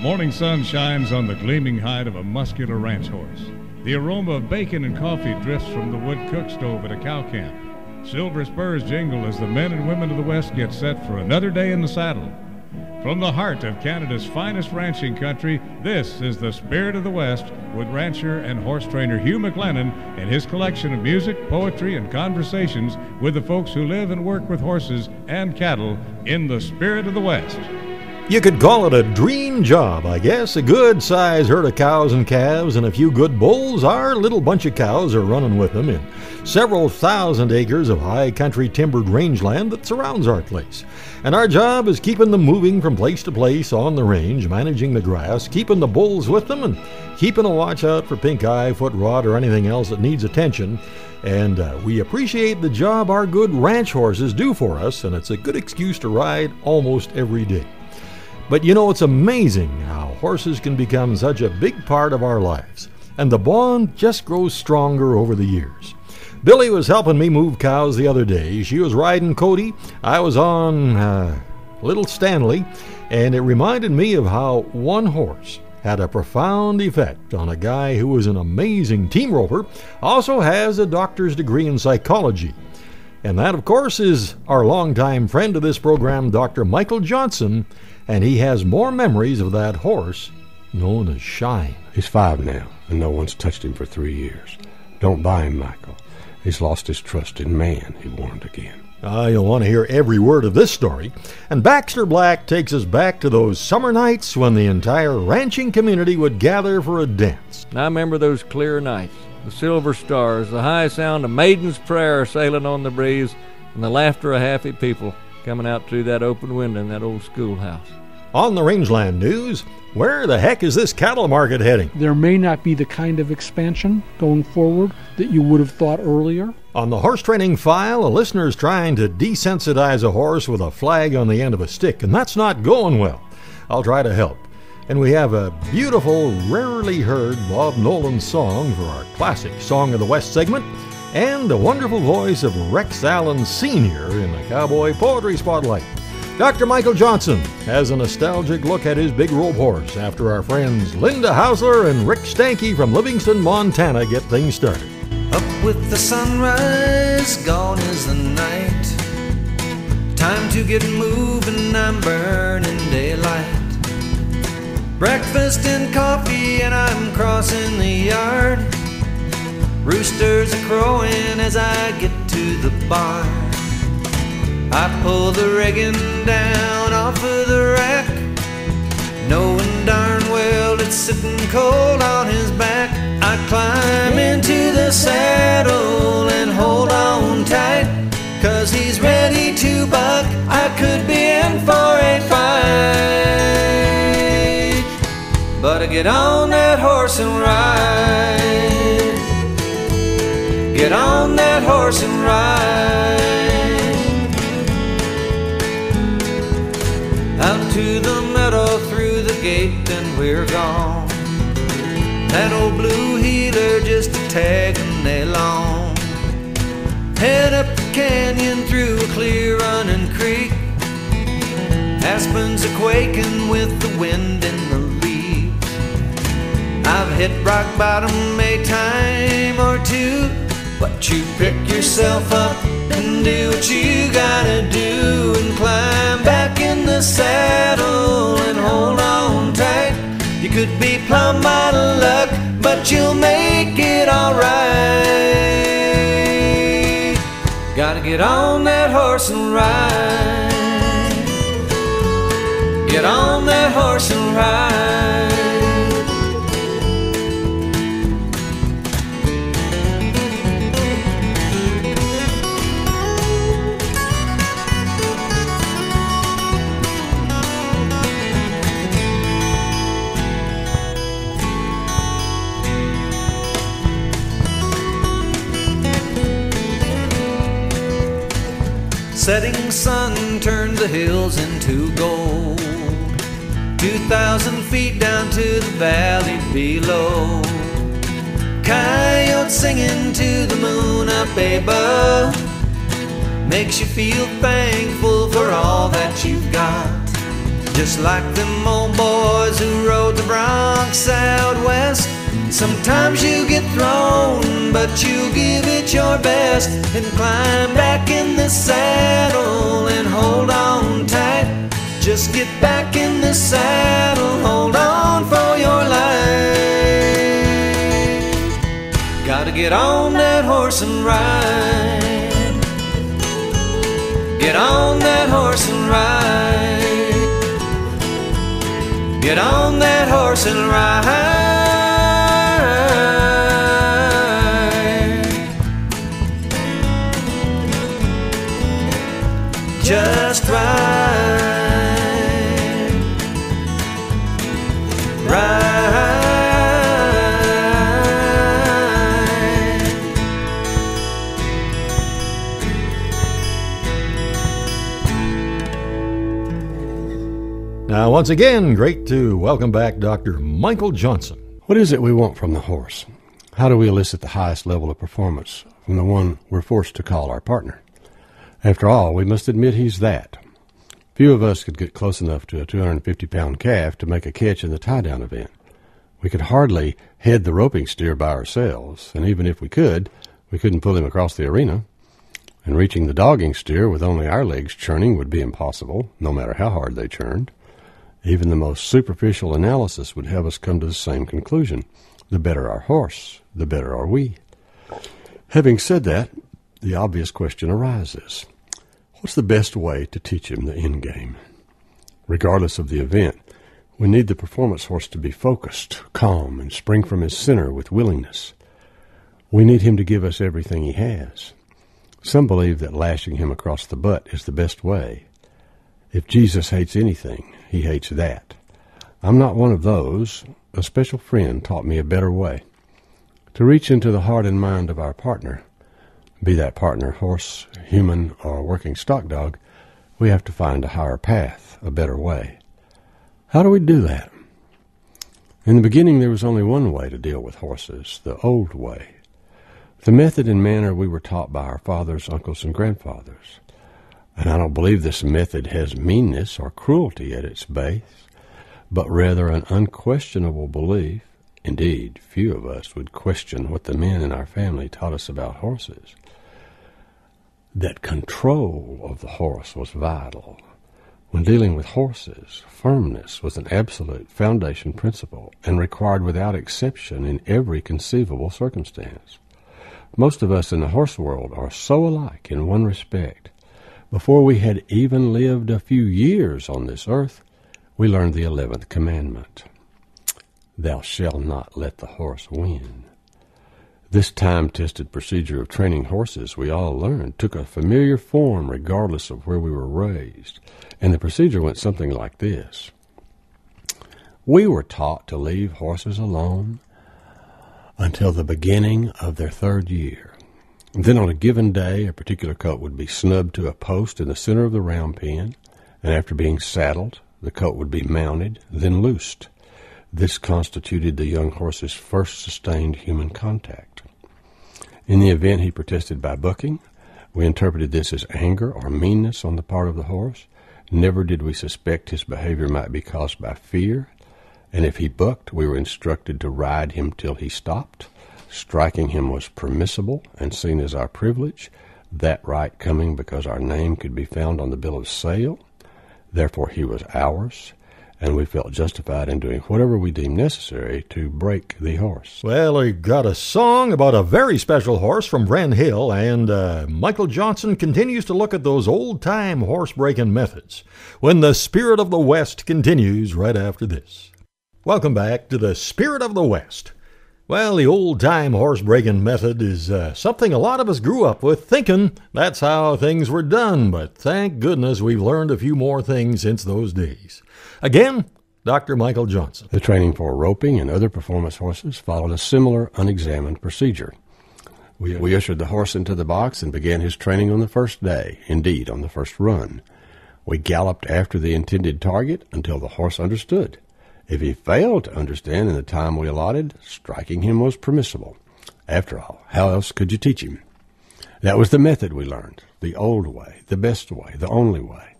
morning sun shines on the gleaming hide of a muscular ranch horse. The aroma of bacon and coffee drifts from the wood cook stove at a cow camp. Silver spurs jingle as the men and women of the West get set for another day in the saddle. From the heart of Canada's finest ranching country, this is the Spirit of the West with rancher and horse trainer Hugh McLennan and his collection of music, poetry, and conversations with the folks who live and work with horses and cattle in the Spirit of the West. You could call it a dream job, I guess. A good-sized herd of cows and calves and a few good bulls. Our little bunch of cows are running with them in several thousand acres of high country timbered rangeland that surrounds our place. And our job is keeping them moving from place to place on the range, managing the grass, keeping the bulls with them, and keeping a watch out for pink eye, foot rot, or anything else that needs attention. And we appreciate the job our good ranch horses do for us, and it's a good excuse to ride almost every day. But you know, it's amazing how horses can become such a big part of our lives, and the bond just grows stronger over the years. Billy was helping me move cows the other day. She was riding Cody, I was on little Stanley, and it reminded me of how one horse had a profound effect on a guy who was an amazing team roper, also has a doctor's degree in psychology. And that, of course, is our longtime friend of this program, Dr. Michael Johnson, and he has more memories of that horse known as Shine. He's 5 now, and no one's touched him for 3 years. Don't buy him, Michael. He's lost his trust in man, he warned again. You'll want to hear every word of this story. And Baxter Black takes us back to those summer nights when the entire ranching community would gather for a dance. I remember those clear nights, the silver stars, the high sound of maiden's prayer sailing on the breeze, and the laughter of happy people coming out through that open window in that old schoolhouse. On the Rangeland News, where the heck is this cattle market heading? There may not be the kind of expansion going forward that you would have thought earlier. On the horse training file, a listener's trying to desensitize a horse with a flag on the end of a stick, and that's not going well. I'll try to help. And we have a beautiful, rarely heard Bob Nolan song for our classic Song of the West segment, and the wonderful voice of Rex Allen Sr. in the Cowboy Poetry Spotlight. Dr. Michael Johnson has a nostalgic look at his big robe horse after our friends Linda Hausler and Rick Stanky from Livingston, Montana get things started. Up with the sunrise, gone is the night. Time to get moving, I'm burning daylight. Breakfast and coffee and I'm crossing the yard. Roosters are crowing as I get to the barn. I pull the rigging down off of the rack, knowing darn well it's sitting cold on his back. I climb into the saddle and hold on tight, 'cause he's ready to buck. I could be in for a fight, but I get on that horse and ride. Get on that horse and ride. Out to the meadow, through the gate, and we're gone. That old blue heeler just a tagging along. Head up the canyon, through a clear running creek. Aspens are quaking with the wind in the leaves. I've hit rock bottom a time or two, but you pick yourself up and do what you gotta do, and climb back in the saddle and hold on tight. You could be plumb out of luck, but you'll make it alright. Gotta get on that horse and ride. Get on that horse and ride. Setting sun turned the hills into gold. 2,000 feet down to the valley below. Coyotes singing to the moon up above makes you feel thankful for all that you've got. just like them old boys who rode the Bronx out west. Sometimes you get thrown, but you give it your best and climb back in the saddle and hold on tight. Just get back in the saddle, hold on for your life. Gotta get on that horse and ride. Get on that horse and ride. Get on that horse and ride. Just ride, ride. Now, once again, great to welcome back Dr. Michael Johnson. What is it we want from the horse? How do we elicit the highest level of performance from the one we're forced to call our partner? After all, we must admit he's that. Few of us could get close enough to a 250-pound calf to make a catch in the tie-down event. We could hardly head the roping steer by ourselves, and even if we couldn't pull him across the arena. And reaching the dogging steer with only our legs churning would be impossible, no matter how hard they churned. Even the most superficial analysis would have us come to the same conclusion. The better our horse, the better are we. Having said that, the obvious question arises. What's the best way to teach him the end game? Regardless of the event, we need the performance horse to be focused, calm, and spring from his center with willingness. We need him to give us everything he has. Some believe that lashing him across the butt is the best way. If Jesus hates anything, he hates that. I'm not one of those. A special friend taught me a better way. To reach into the heart and mind of our partner, be that partner horse, human, or working stock dog, we have to find a higher path, a better way. How do we do that? In the beginning, there was only one way to deal with horses, the old way. The method and manner we were taught by our fathers, uncles, and grandfathers. And I don't believe this method has meanness or cruelty at its base, but rather an unquestionable belief. Indeed, few of us would question what the men in our family taught us about horses. That control of the horse was vital. When dealing with horses, firmness was an absolute foundation principle and required without exception in every conceivable circumstance. Most of us in the horse world are so alike in one respect. Before we had even lived a few years on this earth, we learned the 11th commandment. Thou shalt not let the horse win. This time-tested procedure of training horses, we all learned, took a familiar form regardless of where we were raised, and the procedure went something like this. We were taught to leave horses alone until the beginning of their 3rd year. Then on a given day, a particular coat would be snubbed to a post in the center of the round pen, and after being saddled, the coat would be mounted, then loosed. This constituted the young horse's first sustained human contact. In the event he protested by bucking, we interpreted this as anger or meanness on the part of the horse. Never did we suspect his behavior might be caused by fear, and if he bucked, we were instructed to ride him till he stopped. Striking him was permissible and seen as our privilege, that right coming because our name could be found on the bill of sale. Therefore he was ours, and we felt justified in doing whatever we deemed necessary to break the horse. Well, we got a song about a very special horse from Wren Hill, and Michael Johnson continues to look at those old-time horse-breaking methods when the Spirit of the West continues right after this. Welcome back to the Spirit of the West. Well, the old-time horse-breaking method is something a lot of us grew up with, thinking that's how things were done, but thank goodness we've learned a few more things since those days. Again, Dr. Michael Johnson. The training for roping and other performance horses followed a similar unexamined procedure. We ushered the horse into the box and began his training on the first day, indeed, on the first run. We galloped after the intended target until the horse understood. If he failed to understand in the time we allotted, striking him was permissible. After all, how else could you teach him? That was the method we learned, the old way, the best way, the only way.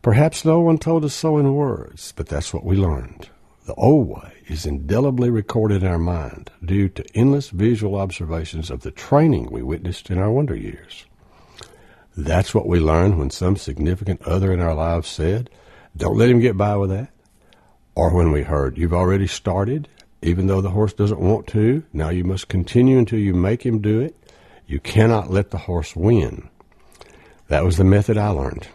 Perhaps no one told us so in words, but that's what we learned. The old way is indelibly recorded in our mind due to endless visual observations of the training we witnessed in our wonder years. That's what we learned when some significant other in our lives said, "Don't let him get by with that." Or when we heard, "You've already started, even though the horse doesn't want to. Now you must continue until you make him do it. You cannot let the horse win." That was the method I learned.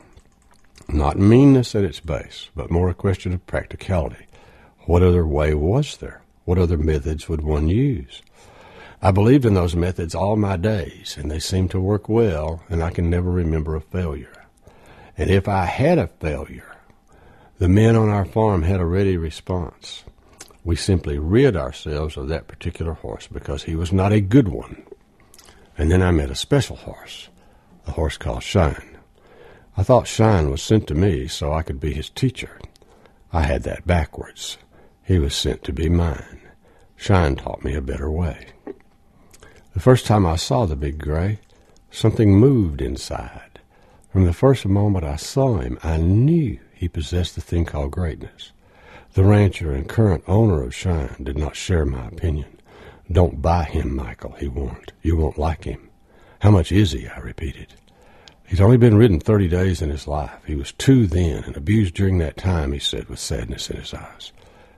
Not meanness at its base, but more a question of practicality. What other way was there? What other methods would one use? I believed in those methods all my days, and they seemed to work well, and I can never remember a failure. And if I had a failure, the men on our farm had a ready response. We simply rid ourselves of that particular horse because he was not a good one. And then I met a special horse, a horse called Shine. I thought Shine was sent to me so I could be his teacher. I had that backwards. He was sent to be mine. Shine taught me a better way. The first time I saw the big gray, something moved inside. From the first moment I saw him, I knew he possessed the thing called greatness. The rancher and current owner of Shine did not share my opinion. "Don't buy him, Michael," he warned. "You won't like him." "How much is he?" I repeated. "He's only been ridden 30 days in his life. He was 2 then and abused during that time," he said with sadness in his eyes.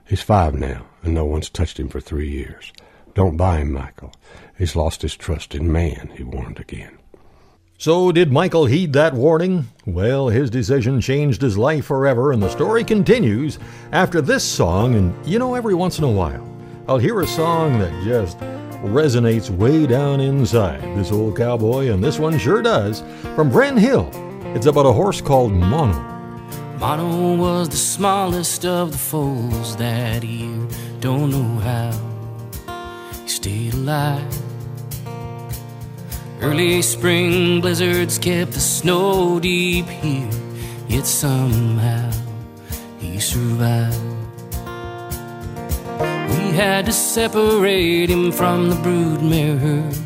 "He's 5 now, and no one's touched him for 3 years. Don't buy him, Michael. He's lost his trust in man," he warned again. So did Michael heed that warning? Well, his decision changed his life forever, and the story continues after this song. And every once in a while, I'll hear a song that just resonates way down inside this old cowboy, and this one sure does, from Brent Hill. It's about a horse called Mono. Mono was the smallest of the foals that year. Don't know how he stayed alive. Early spring blizzards kept the snow deep here, yet somehow he survived. We had to separate him from the broodmare herd.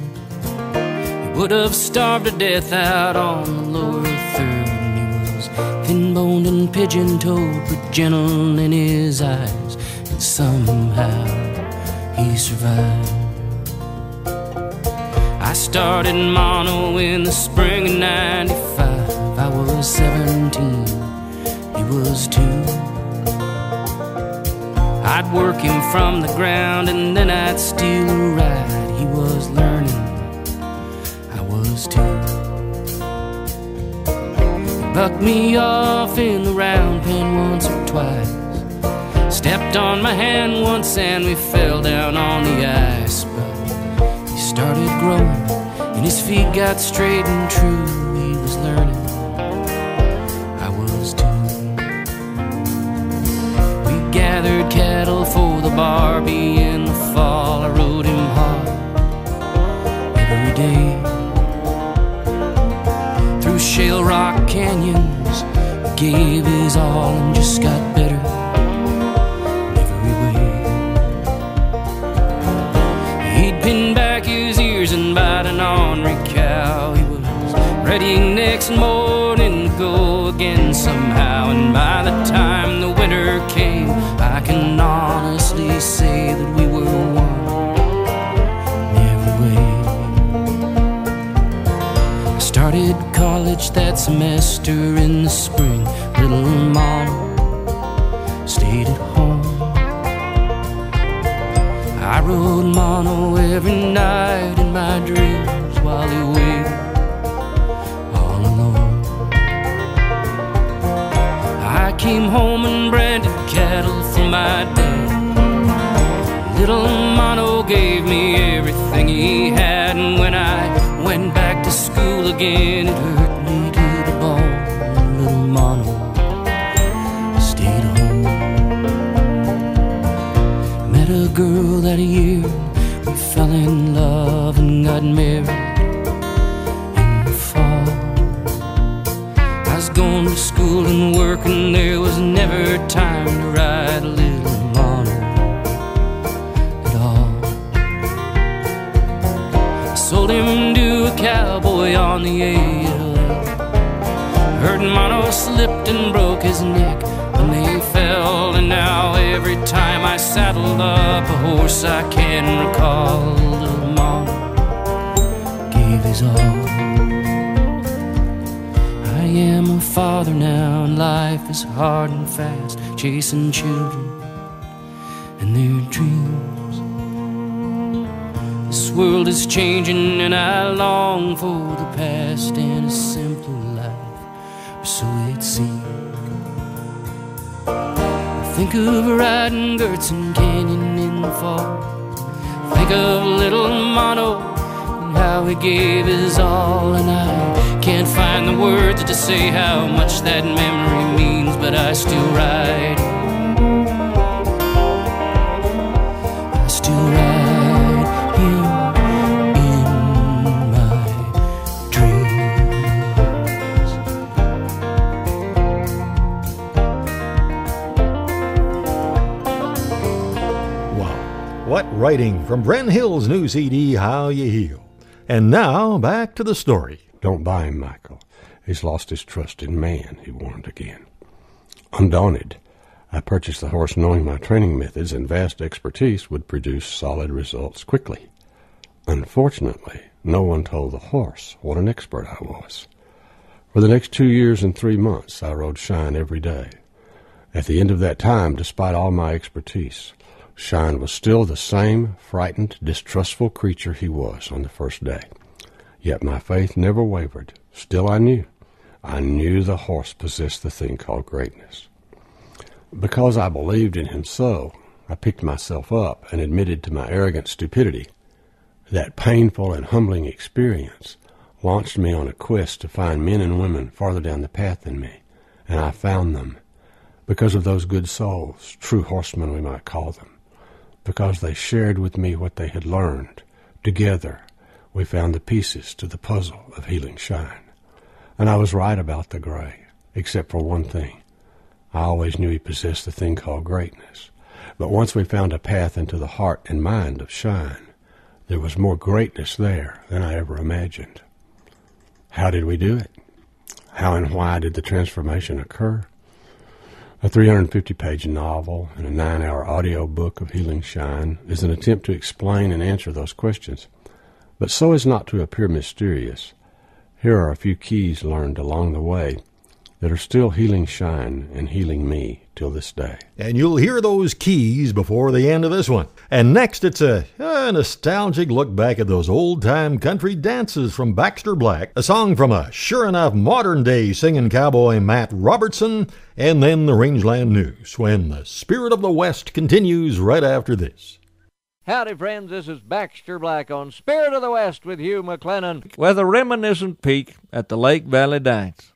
He would have starved to death out on the lower third. And he was thin-boned and pigeon-toed, but gentle in his eyes, and somehow he survived. I started Mono in the spring of '95. I was 17, he was 2. I'd work him from the ground and then I'd steal a ride. He was learning, I was too. He bucked me off in the round pen once or twice. Stepped on my hand once and we fell down on the ice. But he started growing and his feet got straight and true. He was learning, I was too. We gathered cattle for the Barbie in the fall. I rode him hard every day through shale rock canyons. He gave his all and just got better in every way. He'd pin back his ears and bite an ornery cow. He was ready next morning to go again somehow. And by the time the winter came, I can honestly say that we were one in every way. I started college that semester in the spring. Little Mono stayed at home. I rode Mono every night in my dreams while he waited all alone. I came home and branded cattle for my dad. Little Mono gave me everything he had, and when I went back to school again, it hurt me to the bone. Little Mono stayed home. Met a girl that year, we fell in love and got married in the fall. I was going to school and work, and there was never time to ride a little Mono at all. I sold him to a cowboy on the ALL. Heard Mono slipped and broke his neck when they fell. And now every time I saddle up a horse I can recall, little Mama gave his all. I am a father now, and life is hard and fast, chasing children and their dreams. This world is changing and I long for the past and a simpler life, or so it seems. I think of riding Gertson Canyon in the fall. Think of little Mono and how he gave his all. And I can't find the words to say how much that memory means, but I still ride. I still ride him in my dreams. Wow, what writing from Bren Hill's new CD, How You Heal. And now, back to the story. Don't buy him, Michael. He's lost his trust in man, he warned again. Undaunted, I purchased the horse knowing my training methods and vast expertise would produce solid results quickly. Unfortunately, no one told the horse what an expert I was. For the next 2 years and 3 months, I rode Shine every day. At the end of that time, despite all my expertise, Shine was still the same frightened, distrustful creature he was on the first day. Yet my faith never wavered. Still I knew the horse possessed the thing called greatness. Because I believed in him so, I picked myself up and admitted to my arrogant stupidity. That painful and humbling experience launched me on a quest to find men and women farther down the path than me, and I found them. Because of those good souls, true horsemen we might call them, because they shared with me what they had learned. Together, we found the pieces to the puzzle of healing Shine. And I was right about the gray, except for one thing. I always knew he possessed the thing called greatness. But once we found a path into the heart and mind of Shine, there was more greatness there than I ever imagined. How did we do it? How and why did the transformation occur? A 350-page novel and a 9-hour audio book of Healing Shine is an attempt to explain and answer those questions. But so as not to appear mysterious, here are a few keys learned along the way that are still healing Shine and healing me till this day. And you'll hear those keys before the end of this one. And next, it's a nostalgic look back at those old-time country dances from Baxter Black, a song from a sure enough modern-day singing cowboy Matt Robertson, and then the Rangeland News, when the Spirit of the West continues right after this. Howdy, friends. This is Baxter Black on Spirit of the West with Hugh McLennan with a reminiscent peek at the Lake Valley Dance.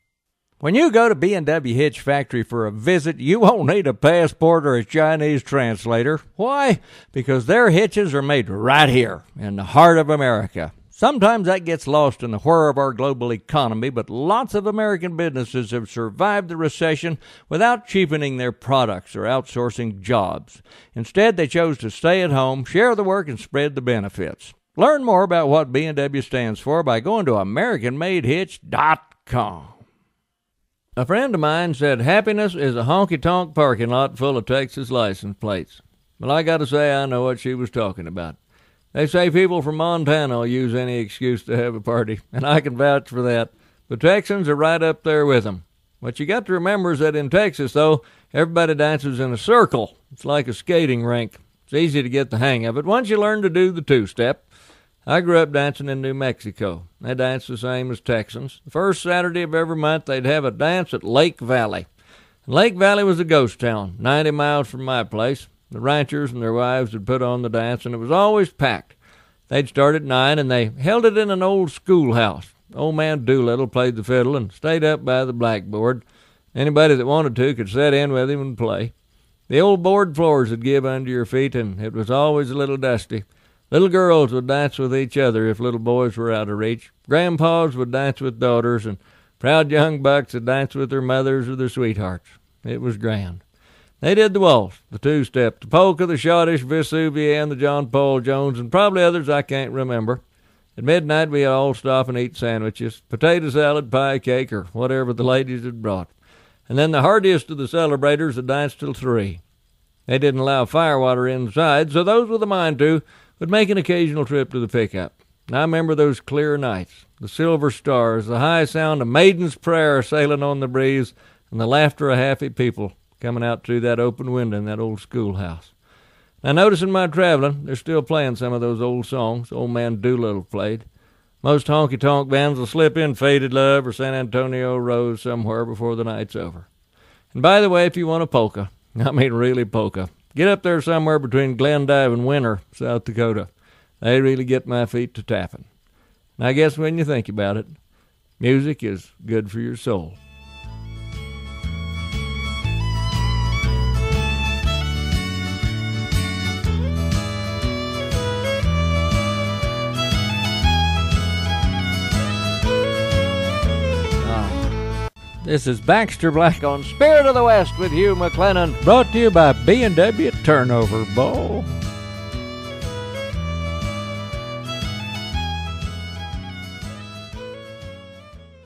When you go to B&W Hitch Factory for a visit, you won't need a passport or a Chinese translator. Why? Because their hitches are made right here in the heart of America. Sometimes that gets lost in the whir of our global economy, but lots of American businesses have survived the recession without cheapening their products or outsourcing jobs. Instead, they chose to stay at home, share the work, and spread the benefits. Learn more about what B&W stands for by going to AmericanMadeHitch.com. A friend of mine said happiness is a honky-tonk parking lot full of Texas license plates. Well, I got to say I know what she was talking about. They say people from Montana will use any excuse to have a party, and I can vouch for that. The Texans are right up there with them. What you got to remember is that in Texas, though, everybody dances in a circle. It's like a skating rink. It's easy to get the hang of it once you learn to do the two-step. I grew up dancing in New Mexico. They dance the same as Texans. The first Saturday of every month, they'd have a dance at Lake Valley. And Lake Valley was a ghost town, 90 miles from my place. The ranchers and their wives would put on the dance, and it was always packed. They'd start at 9, and they held it in an old schoolhouse. Old man Doolittle played the fiddle and stayed up by the blackboard. Anybody that wanted to could sit in with him and play. The old board floors would give under your feet, and it was always a little dusty. Little girls would dance with each other if little boys were out of reach. Grandpas would dance with daughters, and proud young bucks would dance with their mothers or their sweethearts. It was grand. They did the waltz, the two-step, the polka, the schottisch, Vesuvia, and the John Paul Jones, and probably others I can't remember. At midnight, we'd all stop and eat sandwiches, potato salad, pie cake, or whatever the ladies had brought. and then the hardiest of the celebrators would dance till 3. They didn't allow firewater inside, so those with a mind to would make an occasional trip to the pickup. And I remember those clear nights, the silver stars, the high sound of Maiden's Prayer sailing on the breeze, and the laughter of happy people coming out through that open window in that old schoolhouse. Now, noticing my traveling, they're still playing some of those old songs Old Man Doolittle played. Most honky-tonk bands will slip in Faded Love or San Antonio Rose somewhere before the night's over. And by the way, if you want a polka, I mean really polka, get up there somewhere between Glendive and Winter, South Dakota. They really get my feet to tapping. And I guess when you think about it, music is good for your soul. This is Baxter Black on Spirit of the West with Hugh McLennan, brought to you by B&W Turnover Bowl.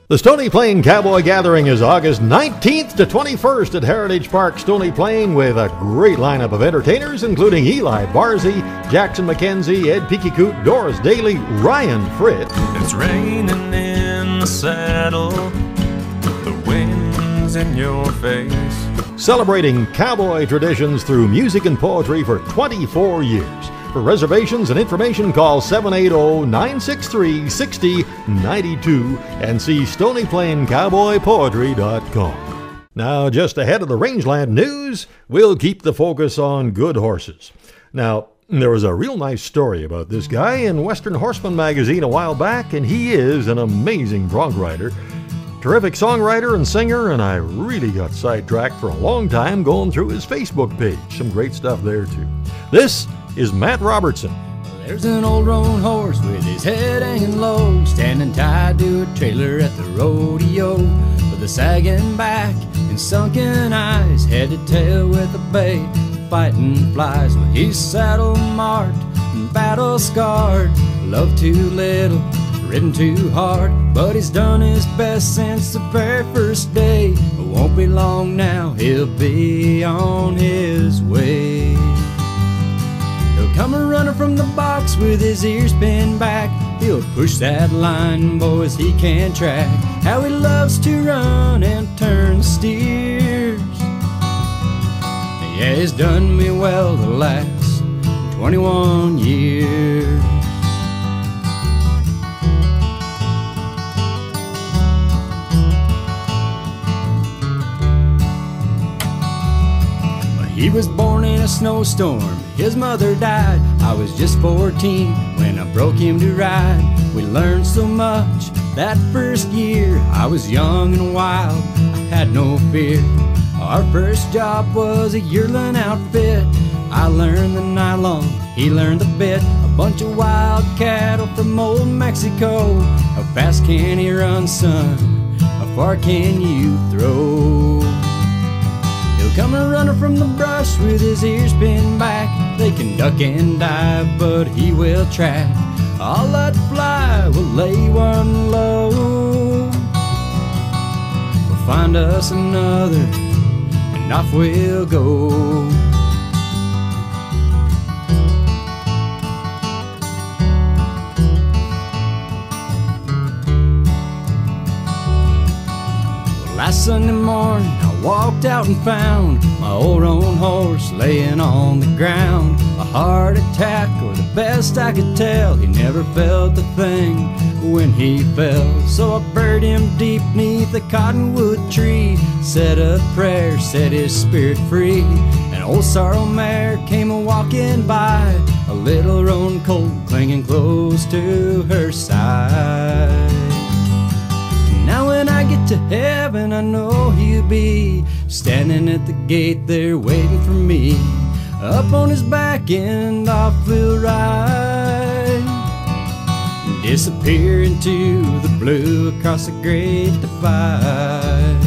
The Stony Plain Cowboy Gathering is August 19th to 21st at Heritage Park, Stony Plain, with a great lineup of entertainers, including Eli Barzy, Jackson McKenzie, Ed Peekycoot, Doris Daly, Ryan Fritz. It's raining in the saddle, the wind's in your face. Celebrating cowboy traditions through music and poetry for 24 years. For reservations and information, call 780-963-6092 and see StonyPlainCowboyPoetry.com. Now, just ahead of the Rangeland news, we'll keep the focus on good horses. Now, there was a real nice story about this guy in Western Horseman magazine a while back, and he is an amazing bronc rider. Terrific songwriter and singer, and I really got sidetracked for a long time going through his Facebook page. Some great stuff there, too. This is Matt Robertson. There's an old roan horse with his head hanging low, standing tied to a trailer at the rodeo, with a sagging back and sunken eyes, head to tail with a bay, fighting flies. Well, he's saddle marked and battle scarred, loved too little, ridden too hard, but he's done his best since the very first day. It won't be long now, he'll be on his way. He'll come a runner from the box with his ears pinned back. He'll push that line, boys, he can track. How he loves to run and turn steers. Yeah, he's done me well the last 21 years. He was born in a snowstorm, his mother died. I was just 14 when I broke him to ride. We learned so much that first year. I was young and wild, I had no fear. Our first job was a yearling outfit. I learned the nylon, he learned the bit. A bunch of wild cattle from old Mexico. How fast can he run, son? How far can you throw? He'll come a runner from the brush with his ears pinned back. They can duck and dive, but he will track. I'll let fly, we'll lay one low. We'll find us another, and off we'll go. Last Sunday morning, I walked out and found my old roan horse laying on the ground. A heart attack, or the best I could tell, he never felt a thing when he fell. So I buried him deep neath a cottonwood tree, said a prayer, set his spirit free. An old sorrel mare came a-walking by, a little roan colt clinging close to her side. Now when I get to heaven, I know he'll be standing at the gate there waiting for me. Up on his back and off we'll ride, disappear into the blue across the great divide.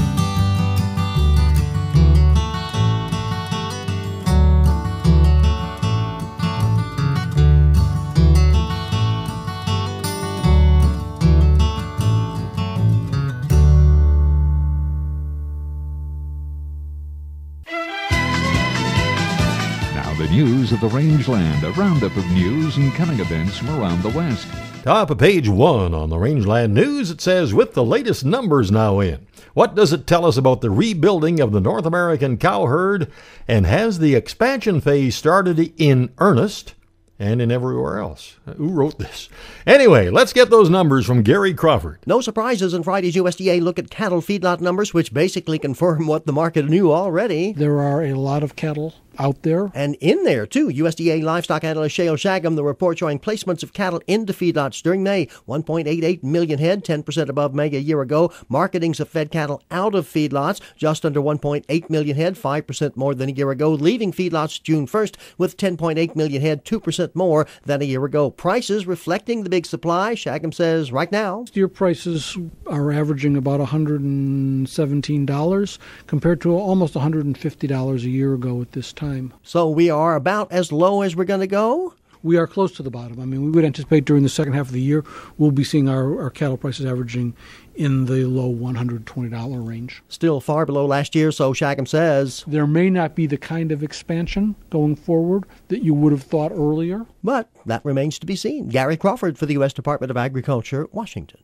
The news of the rangeland, a roundup of news and coming events from around the West. Top of page 1 on the Rangeland News, it says, with the latest numbers now in, what does it tell us about the rebuilding of the North American cow herd, and has the expansion phase started in earnest and in everywhere else? Who wrote this? Anyway, let's get those numbers from Gary Crawford. No surprises in Friday's USDA look at cattle feedlot numbers, which basically confirm what the market knew already. There are a lot of cattle out there. And in there, too, USDA livestock analyst Shale Shagam, the report showing placements of cattle into feedlots during May, 1.88 million head, 10% above May a year ago. Marketings of fed cattle out of feedlots, just under 1.8 million head, 5% more than a year ago, leaving feedlots June 1st with 10.8 million head, 2% more than a year ago. Prices reflecting the big supply, Shagam says right now. Steer prices are averaging about $117 compared to almost $150 a year ago at this time. So we are about as low as we're going to go? We are close to the bottom. I mean, we would anticipate during the second half of the year, we'll be seeing our cattle prices averaging in the low $120 range. Still far below last year, so Shagam says. There may not be the kind of expansion going forward that you would have thought earlier. But that remains to be seen. Gary Crawford for the U.S. Department of Agriculture, Washington.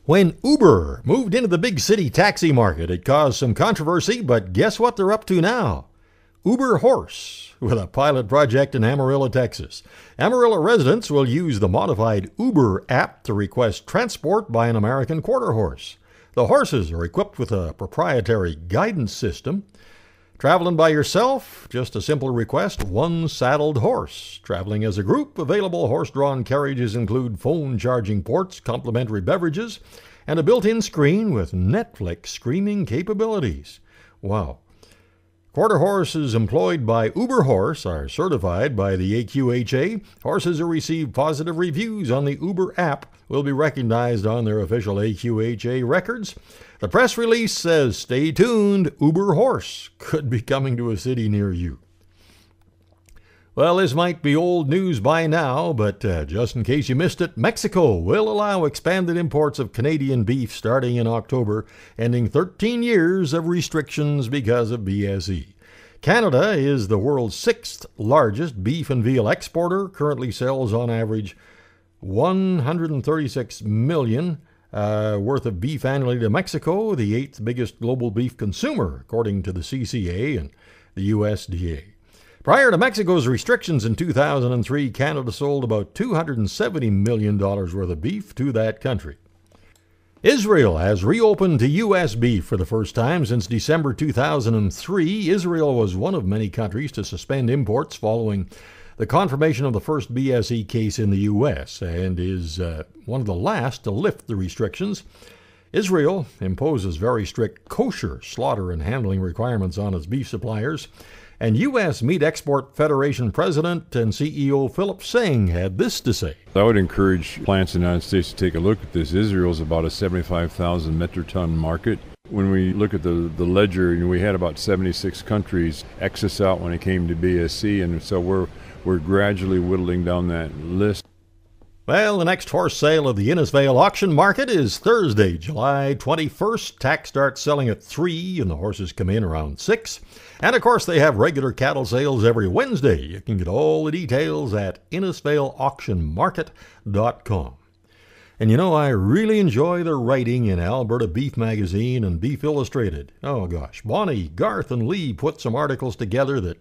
When Uber moved into the big city taxi market, it caused some controversy, but guess what they're up to now? Uber Horse, with a pilot project in Amarillo, Texas. Amarillo residents will use the modified Uber app to request transport by an American quarter horse. The horses are equipped with a proprietary guidance system. Traveling by yourself, just a simple request, one saddled horse. Traveling as a group, available horse-drawn carriages include phone charging ports, complimentary beverages, and a built-in screen with Netflix streaming capabilities. Wow. Quarter horses employed by Uber Horse are certified by the AQHA. Horses who receive positive reviews on the Uber app will be recognized on their official AQHA records. The press release says, stay tuned, Uber Horse could be coming to a city near you. Well, this might be old news by now, but just in case you missed it, Mexico will allow expanded imports of Canadian beef starting in October, ending 13 years of restrictions because of BSE. Canada is the world's 6th largest beef and veal exporter, currently sells on average $136 million worth of beef annually to Mexico, the 8th biggest global beef consumer, according to the CCA and the USDA. Prior to Mexico's restrictions in 2003, Canada sold about $270 million worth of beef to that country. Israel has reopened to U.S. beef for the first time since December 2003. Israel was one of many countries to suspend imports following the confirmation of the first BSE case in the U.S. and is one of the last to lift the restrictions. Israel imposes very strict kosher slaughter and handling requirements on its beef suppliers. And U.S. Meat Export Federation President and CEO Philip Singh had this to say. I would encourage plants in the United States to take a look at this. Israel's about a 75,000 metric ton market. When we look at the ledger, we had about 76 countries X us out when it came to BSE, and so we're gradually whittling down that list. Well, the next horse sale of the Innisfail auction market is Thursday, July 21st. Tack starts selling at 3 and the horses come in around 6. And of course, they have regular cattle sales every Wednesday. You can get all the details at InnisfailAuctionMarket.com. And you know, I really enjoy the writing in Alberta Beef Magazine and Beef Illustrated. Oh gosh, Bonnie, Garth, and Lee put some articles together that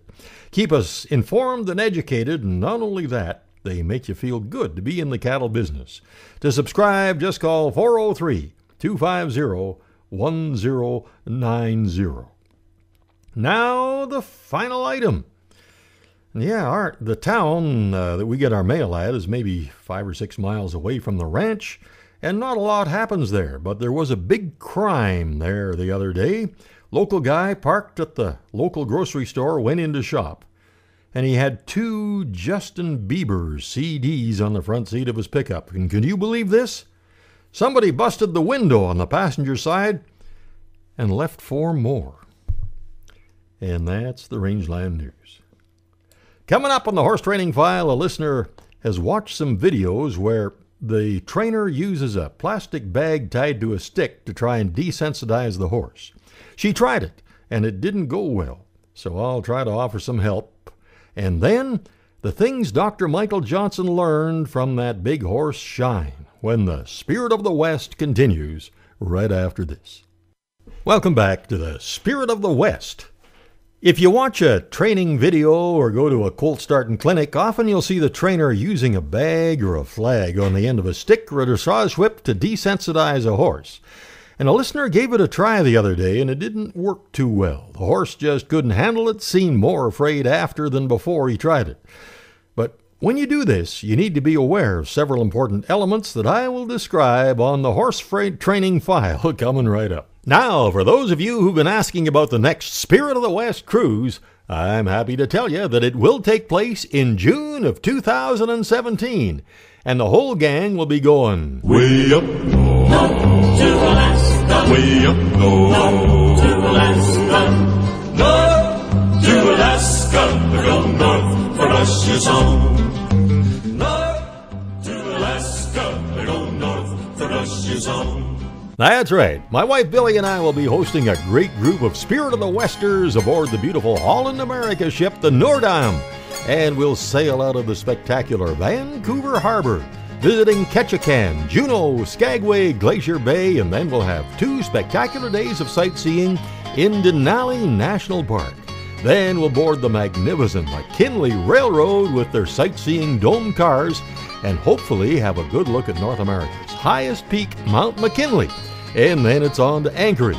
keep us informed and educated, and not only that, they make you feel good to be in the cattle business. To subscribe, just call 403-250-1090. Now, the final item. Yeah, the town that we get our mail at is maybe 5 or 6 miles away from the ranch, and not a lot happens there, but there was a big crime there the other day. Local guy parked at the local grocery store, went in to shop, and he had 2 Justin Bieber CDs on the front seat of his pickup. And can you believe this? Somebody busted the window on the passenger side and left 4 more. And that's the Rangeland News. Coming up on the Horse Training File, a listener has watched some videos where the trainer uses a plastic bag tied to a stick to try and desensitize the horse. She tried it, and it didn't go well. So I'll try to offer some help And then the things Dr. Michael Johnson learned from that big horse shine when the Spirit of the West continues right after this. Welcome back to the Spirit of the West. If you watch a training video or go to a colt starting clinic, often you'll see the trainer using a bag or a flag on the end of a stick or a dressage whip to desensitize a horse. And a listener gave it a try the other day, and it didn't work too well. The horse just couldn't handle it, seemed more afraid after than before he tried it. But when you do this, you need to be aware of several important elements that I will describe on the horse training file coming right up. Now, for those of you who've been asking about the next Spirit of the West cruise, I'm happy to tell you that it will take place in June of 2017, and the whole gang will be going way up north to Alaska, way up north to Alaska, north to Alaska, we're going north for Russia's home. North to Alaska, we're going north for Russia's home. That's right. My wife Billy and I will be hosting a great group of Spirit of the Westers aboard the beautiful Holland America ship, the Noordam, and we'll sail out of the spectacular Vancouver Harbor, visiting Ketchikan, Juneau, Skagway, Glacier Bay, and then we'll have 2 spectacular days of sightseeing in Denali National Park. Then we'll board the magnificent McKinley Railroad with their sightseeing dome cars and hopefully have a good look at North America's highest peak, Mount McKinley. And then it's on to Anchorage.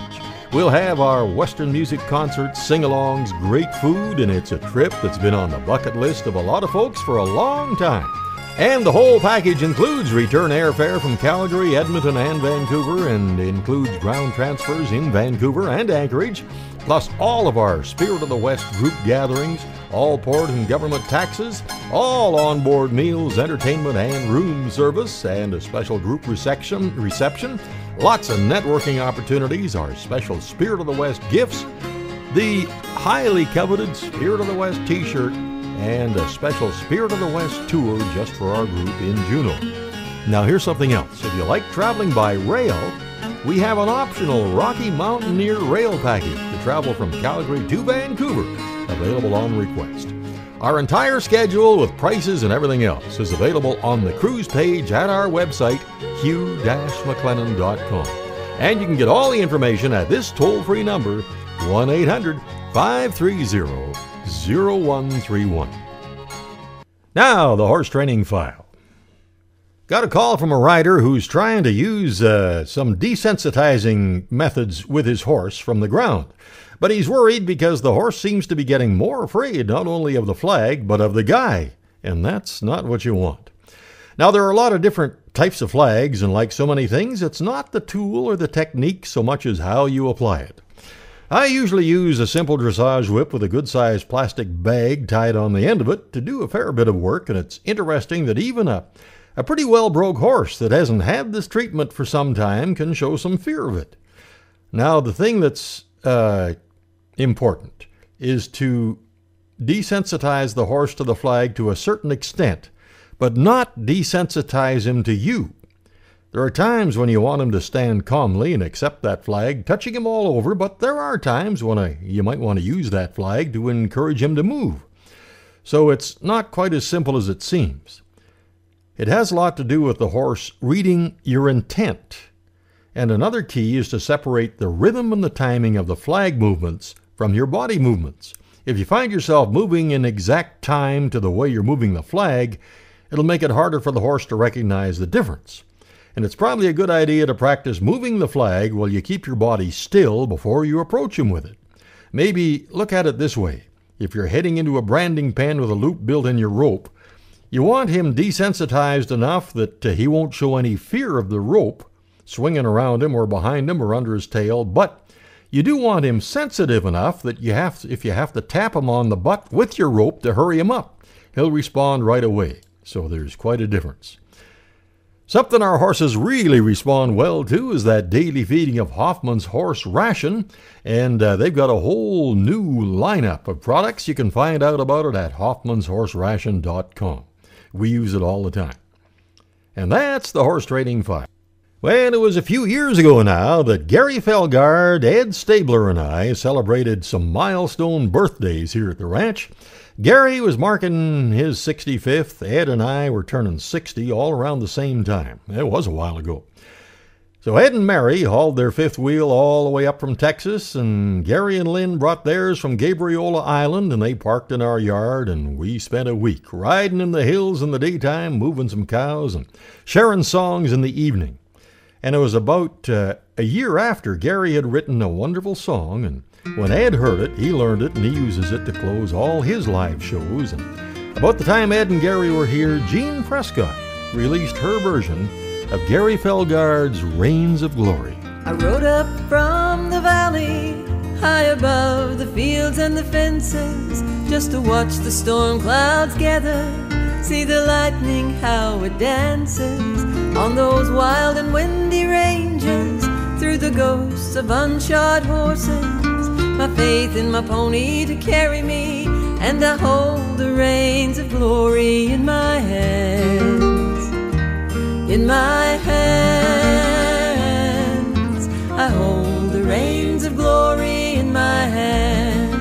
We'll have our Western music concerts, sing-alongs, great food, and it's a trip that's been on the bucket list of a lot of folks for a long time. And the whole package includes return airfare from Calgary, Edmonton, and Vancouver, and includes ground transfers in Vancouver and Anchorage, plus all of our Spirit of the West group gatherings, all port and government taxes, all onboard meals, entertainment, and room service, and a special group reception, lots of networking opportunities, our special Spirit of the West gifts, the highly coveted Spirit of the West t-shirt, and a special Spirit of the West tour just for our group in Juneau. Now here's something else. If you like traveling by rail, we have an optional Rocky Mountaineer rail package to travel from Calgary to Vancouver, available on request. Our entire schedule with prices and everything else is available on the cruise page at our website, hugh-mclennan.com. And you can get all the information at this toll-free number, 1-800-530-0131. Now, the horse training file. Got a call from a rider who's trying to use some desensitizing methods with his horse from the ground. But he's worried because the horse seems to be getting more afraid not only of the flag, but of the guy. And that's not what you want. Now, there are a lot of different types of flags, and like so many things, it's not the tool or the technique so much as how you apply it. I usually use a simple dressage whip with a good-sized plastic bag tied on the end of it to do a fair bit of work, and it's interesting that even a pretty well-broke horse that hasn't had this treatment for some time can show some fear of it. Now, the thing that's important is to desensitize the horse to the flag to a certain extent, but not desensitize him to you. There are times when you want him to stand calmly and accept that flag, touching him all over, but there are times when you might want to use that flag to encourage him to move. So it's not quite as simple as it seems. It has a lot to do with the horse reading your intent. And another key is to separate the rhythm and the timing of the flag movements from your body movements. If you find yourself moving in exact time to the way you're moving the flag, it'll make it harder for the horse to recognize the difference. And it's probably a good idea to practice moving the flag while you keep your body still before you approach him with it. Maybe look at it this way. If you're heading into a branding pen with a loop built in your rope, you want him desensitized enough that he won't show any fear of the rope swinging around him or behind him or under his tail, but you do want him sensitive enough that if you have to tap him on the butt with your rope to hurry him up, he'll respond right away. So there's quite a difference. Something our horses really respond well to is that daily feeding of Hoffman's Horse Ration, and they've got a whole new lineup of products. You can find out about it at hoffmanshorseration.com. We use it all the time. And that's the horse training file. Well, it was a few years ago now that Gary Felgard, Ed Stabler, and I celebrated some milestone birthdays here at the ranch. Gary was marking his 65th. Ed and I were turning 60 all around the same time. It was a while ago. So Ed and Mary hauled their fifth wheel all the way up from Texas, and Gary and Lynn brought theirs from Gabriola Island, and they parked in our yard, and we spent a week riding in the hills in the daytime, moving some cows, and sharing songs in the evening. And it was about a year after Gary had written a wonderful song, and when Ed heard it, he learned it, and he uses it to close all his live shows. And about the time Ed and Gary were here, Jean Prescott released her version of Gary Felgard's Reigns of Glory. I rode up from the valley, high above the fields and the fences, just to watch the storm clouds gather, see the lightning how it dances on those wild and windy ranges, through the ghosts of unshod horses, my faith in my pony to carry me, and I hold the reins of glory in my hands. In my hands, I hold the reins of glory in my hands.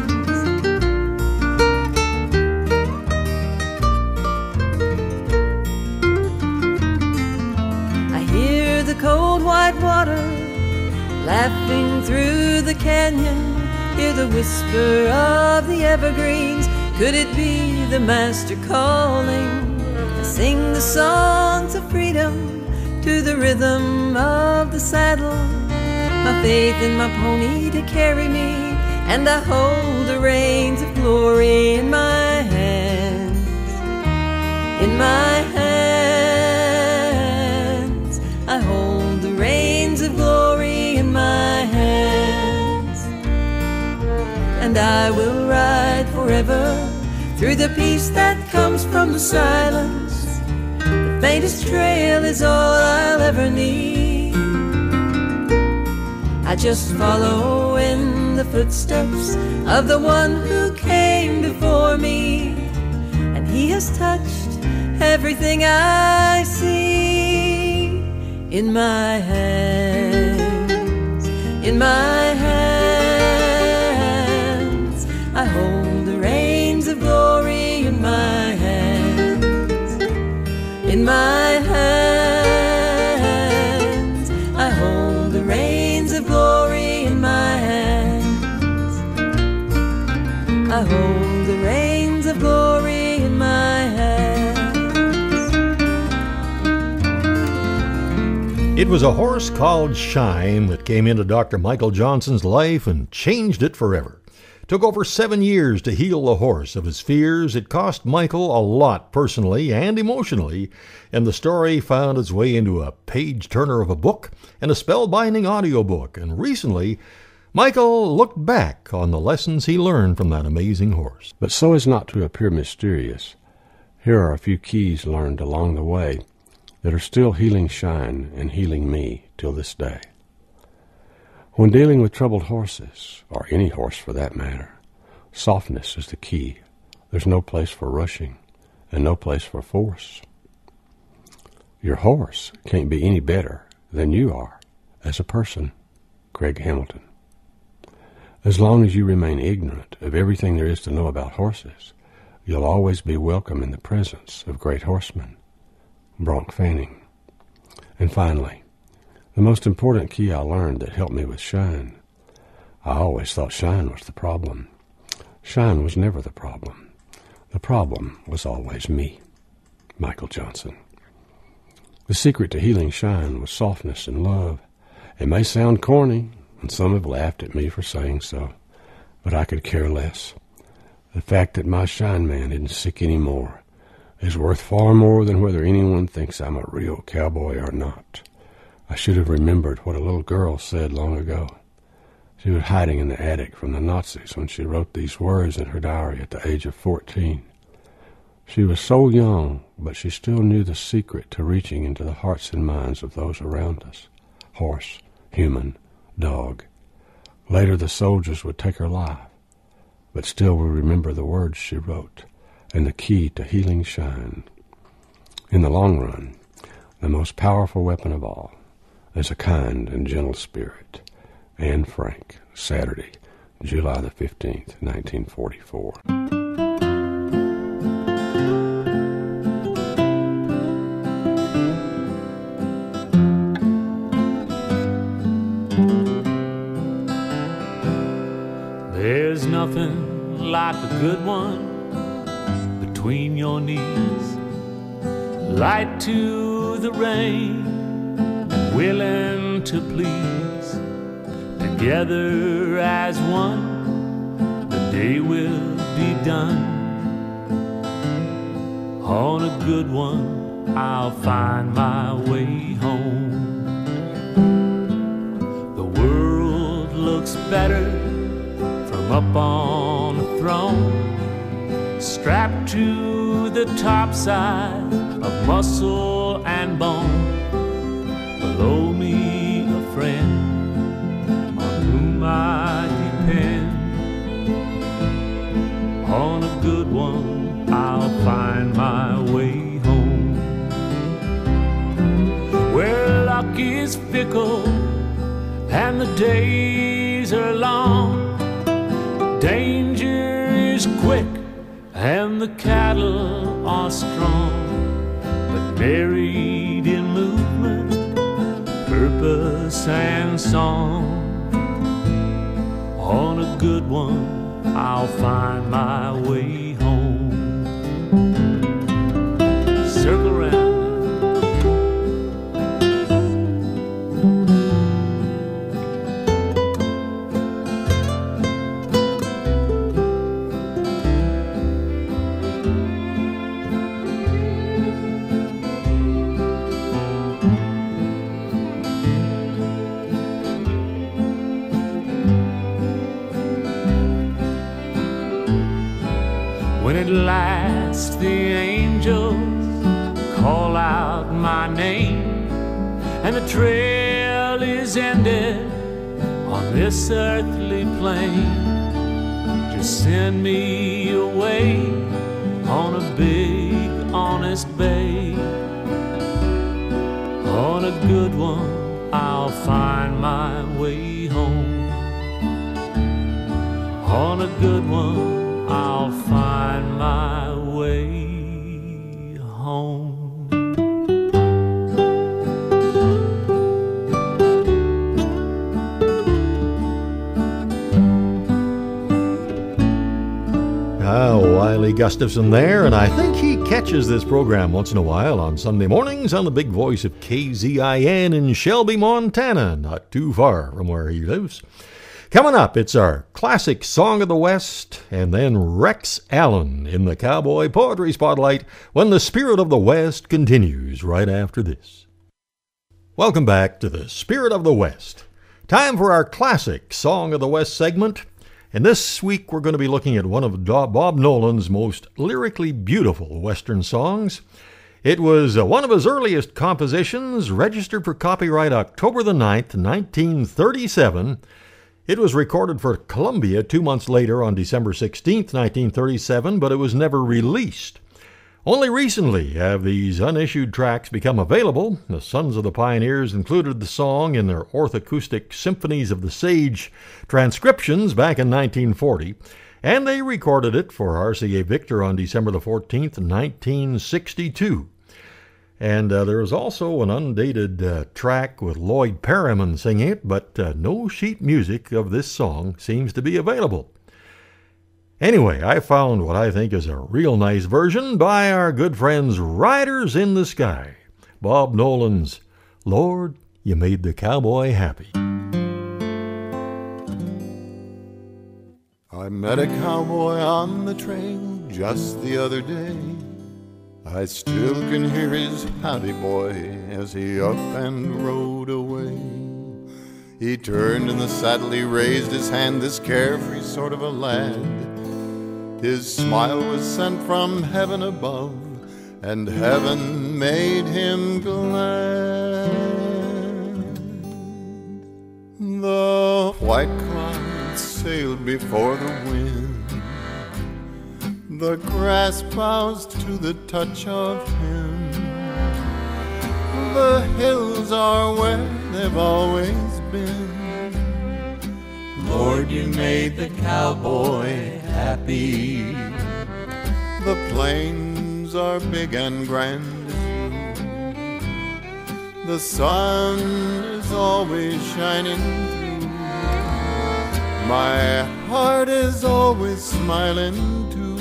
I hear the cold white water laughing through the canyon, hear the whisper of the evergreens. Could it be the master calling? Sing the songs of freedom to the rhythm of the saddle, my faith in my pony to carry me, and I hold the reins of glory in my hands. In my hands, I hold the reins of glory in my hands. And I will ride forever through the peace that comes from the silence. The faintest trail is all I'll ever need. I just follow in the footsteps of the one who came before me, and he has touched everything I see. In my hands, in my hands, I hold the reins of glory in my hands. In my hands, I hold the reins of glory in my hands. I hold the reins of glory in my hands. It was a horse called Shine that came into Dr. Michael Johnson's life and changed it forever. Took over 7 years to heal the horse of his fears. It cost Michael a lot personally and emotionally, and the story found its way into a page-turner of a book and a spellbinding audiobook. And recently, Michael looked back on the lessons he learned from that amazing horse. But so as not to appear mysterious, here are a few keys learned along the way that are still healing Shine and healing me till this day. When dealing with troubled horses, or any horse for that matter, softness is the key. There's no place for rushing and no place for force. Your horse can't be any better than you are as a person. Craig Hamilton. As long as you remain ignorant of everything there is to know about horses, you'll always be welcome in the presence of great horsemen. Bronk Fanning. And finally, the most important key I learned that helped me with Shine. I always thought Shine was the problem. Shine was never the problem. The problem was always me. Michael Johnson. The secret to healing Shine was softness and love. It may sound corny, and some have laughed at me for saying so, but I could care less. The fact that my Shine man isn't sick anymore is worth far more than whether anyone thinks I'm a real cowboy or not. I should have remembered what a little girl said long ago. She was hiding in the attic from the Nazis when she wrote these words in her diary at the age of 14. She was so young, but she still knew the secret to reaching into the hearts and minds of those around us. Horse, human, dog. Later the soldiers would take her life, but still we remember the words she wrote and the key to healing Shine. In the long run, the most powerful weapon of all as a kind and gentle spirit. Anne Frank, Saturday, July the 15th, 1944. There's nothing like a good one between your knees, light to the rain, and willing to please. Together as one, the day will be done. On a good one, I'll find my way home. The world looks better from up on a throne, strapped to the top side of muscle and bone. Below me a friend on whom I depend. On a good one I'll find my way home. Where luck is fickle and the days are long, danger is quick and the cattle are strong, but buried in movement, purpose and song. On a good one I'll find my way home. Circle round. When at last the angels call out my name and the trail is ended on this earthly plane, just send me away on a big honest bay. On a good one I'll find my way home. On a good one I'll find my way home. Wiley Gustafson there, and I think he catches this program once in a while on Sunday mornings on the big voice of KZIN in Shelby, Montana, not too far from where he lives. Coming up, it's our classic Song of the West, and then Rex Allen in the Cowboy Poetry Spotlight when the Spirit of the West continues right after this. Welcome back to the Spirit of the West. Time for our classic Song of the West segment, and this week we're going to be looking at one of Bob Nolan's most lyrically beautiful Western songs. It was one of his earliest compositions, registered for copyright October the 9th, 1937. It was recorded for Columbia 2 months later on December 16, 1937, but it was never released. Only recently have these unissued tracks become available. The Sons of the Pioneers included the song in their Orthoacoustic Symphonies of the Sage transcriptions back in 1940, and they recorded it for RCA Victor on December the 14th, 1962. And there is also an undated track with Lloyd Perriman singing it, but no sheet music of this song seems to be available. Anyway, I found what I think is a real nice version by our good friends Riders in the Sky, Bob Nolan's Lord, You Made the Cowboy Happy. I met a cowboy on the trail just the other day. I still can hear his howdy boy as he up and rode away. He turned in the saddle, he raised his hand, this carefree sort of a lad. His smile was sent from heaven above, and heaven made him glad. The white clouds sailed before the wind, the grass bows to the touch of him. the hills are where they've always been. Lord, you made the cowboy happy. The plains are big and grand. The sun is always shining through. My heart is always smiling too.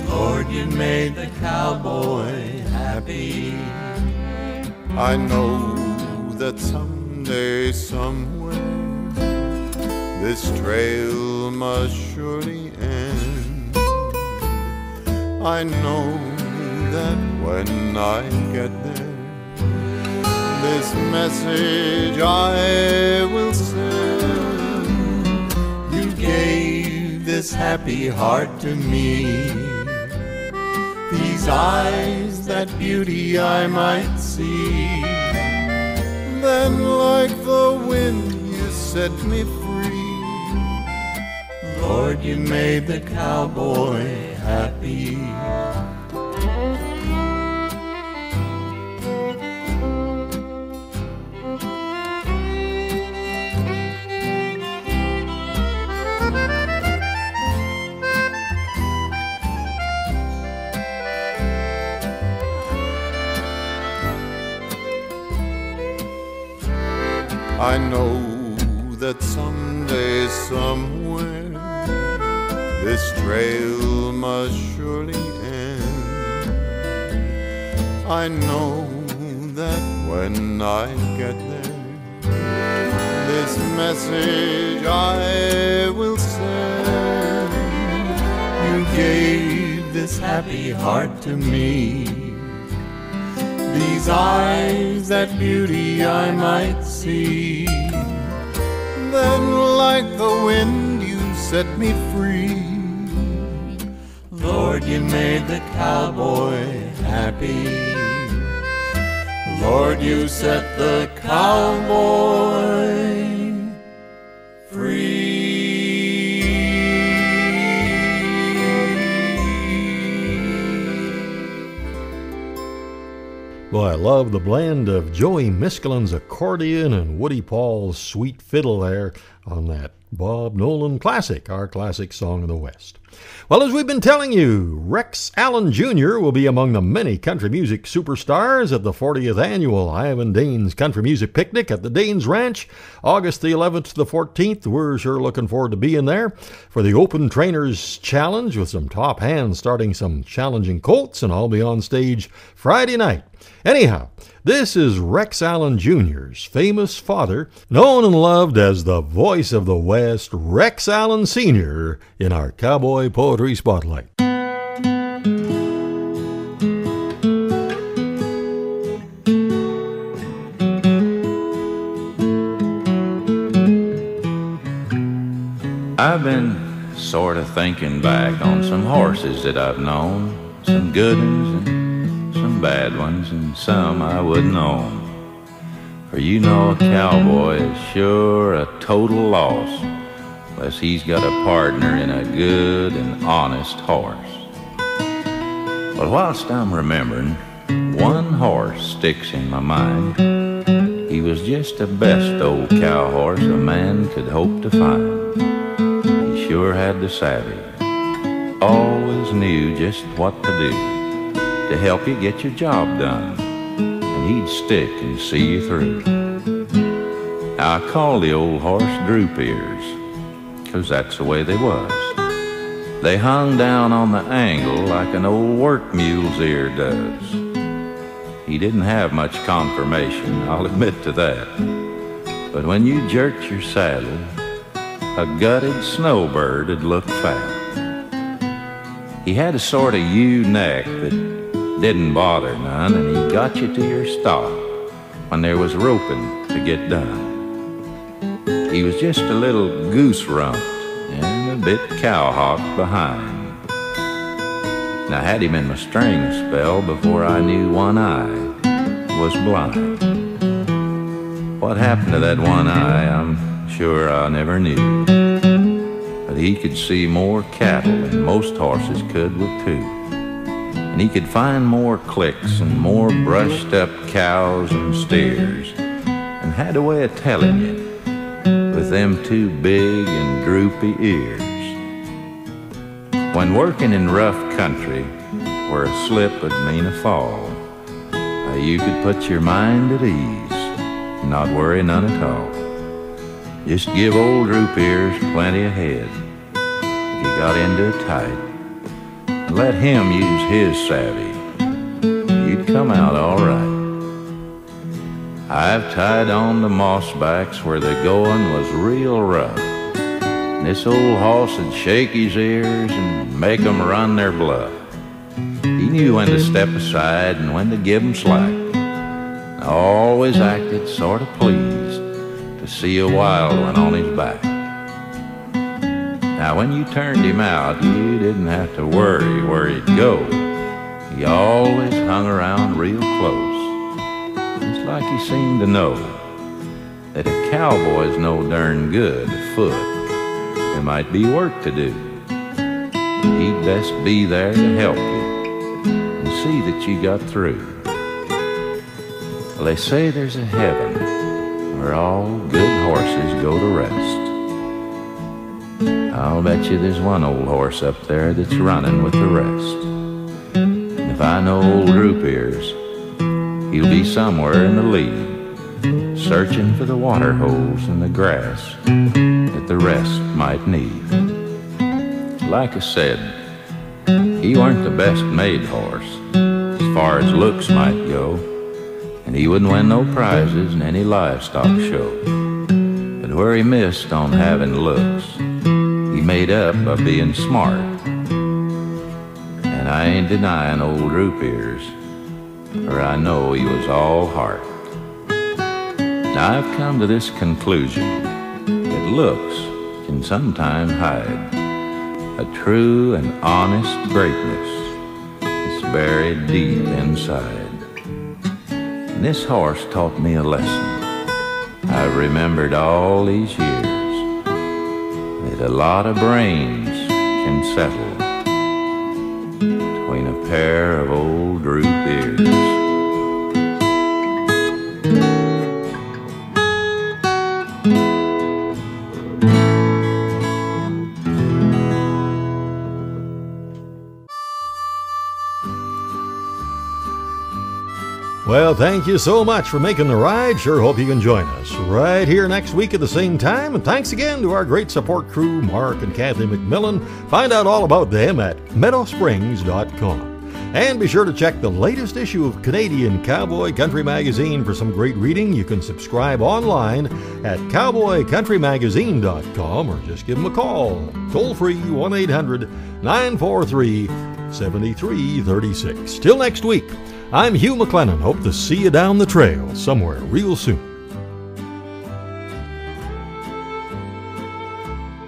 Lord, you made the cowboy happy. I know that someday, somewhere, this trail must surely end. I know that when I get there, this message I will send. You gave this happy heart to me, these eyes that beauty I might see. Then like the wind you set me free. Lord, you made the cowboy happy. I know that someday, somewhere, this trail must surely end. I know that when I get there, this message I will send. You gave this happy heart to me, these eyes that beauty I might see. Then like the wind you set me free. Lord, you made the cowboy happy. Lord, you set the cowboy free. Well, I love the blend of Joey Miskelin's accordion and Woody Paul's sweet fiddle there on that Bob Nolan classic, our classic song of the West. Well, as we've been telling you, Rex Allen Jr. will be among the many country music superstars at the 40th annual Ivan Daines Country Music Picnic at the Daines Ranch, August the 11th to the 14th. We're sure looking forward to being there for the Open Trainers Challenge with some top hands starting some challenging colts, and I'll be on stage Friday night. Anyhow, this is Rex Allen Jr.'s famous father, known and loved as the voice of the West, Rex Allen Sr., in our Cowboy Poetry Spotlight. I've been sort of thinking back on some horses that I've known, some good ones and some bad ones, and some I wouldn't own. For you know a cowboy is sure a total loss unless he's got a partner in a good and honest horse. But whilst I'm remembering, one horse sticks in my mind. He was just the best old cow horse a man could hope to find. He sure had the savvy, always knew just what to do to help you get your job done, and he'd stick and see you through. Now I call the old horse Droop Ears, 'cause that's the way they was. They hung down on the angle like an old work mule's ear does. He didn't have much conformation, I'll admit to that, but when you jerked your saddle, a gutted snowbird'd look fat. He had a sort of U-neck that didn't bother none, and he got you to your stop when there was roping to get done. He was just a little goose-rumped and a bit cow-hocked behind. And I had him in my string a spell before I knew one eye was blind. What happened to that one eye, I'm sure I never knew. But he could see more cattle than most horses could with two. and he could find more clicks and more brushed up cows and steers, and had a way of telling you with them two big and droopy ears. When working in rough country where a slip would mean a fall, you could put your mind at ease and not worry none at all. Just give old Droop Ears plenty of head if you got into it tight, and let him use his savvy. You'd come out all right. I've tied on the mossbacks where the going was real rough, and this old hoss would shake his ears and make 'em run their bluff. He knew when to step aside and when to give 'em slack. I always acted sort of pleased to see a wild one on his back. Now when you turned him out, you didn't have to worry where he'd go. He always hung around real close. It's like he seemed to know that a cowboy's no darn good afoot. There might be work to do. He'd best be there to help you and see that you got through. Well, they say there's a heaven where all good horses go to rest. I'll bet you there's one old horse up there that's running with the rest. And if I know old Droop Ears, he'll be somewhere in the lead, searching for the water holes in the grass that the rest might need. Like I said, he weren't the best made horse as far as looks might go, and he wouldn't win no prizes in any livestock show. But where he missed on having looks, he made up by being smart. And I ain't denying old Droop Ears, for I know he was all heart. Now I've come to this conclusion that looks can sometimes hide a true and honest greatness that's buried deep inside. And this horse taught me a lesson I've remembered all these years, that a lot of brains can settle between a pair of old Droop Ears. Well, thank you so much for making the ride. Sure hope you can join us right here next week at the same time. And thanks again to our great support crew, Mark and Kathy McMillan. Find out all about them at meadowsprings.com. And be sure to check the latest issue of Canadian Cowboy Country Magazine for some great reading. You can subscribe online at cowboycountrymagazine.com or just give them a call. Toll free 1-800-943-7336. Till next week, I'm Hugh McLennan. Hope to see you down the trail somewhere real soon.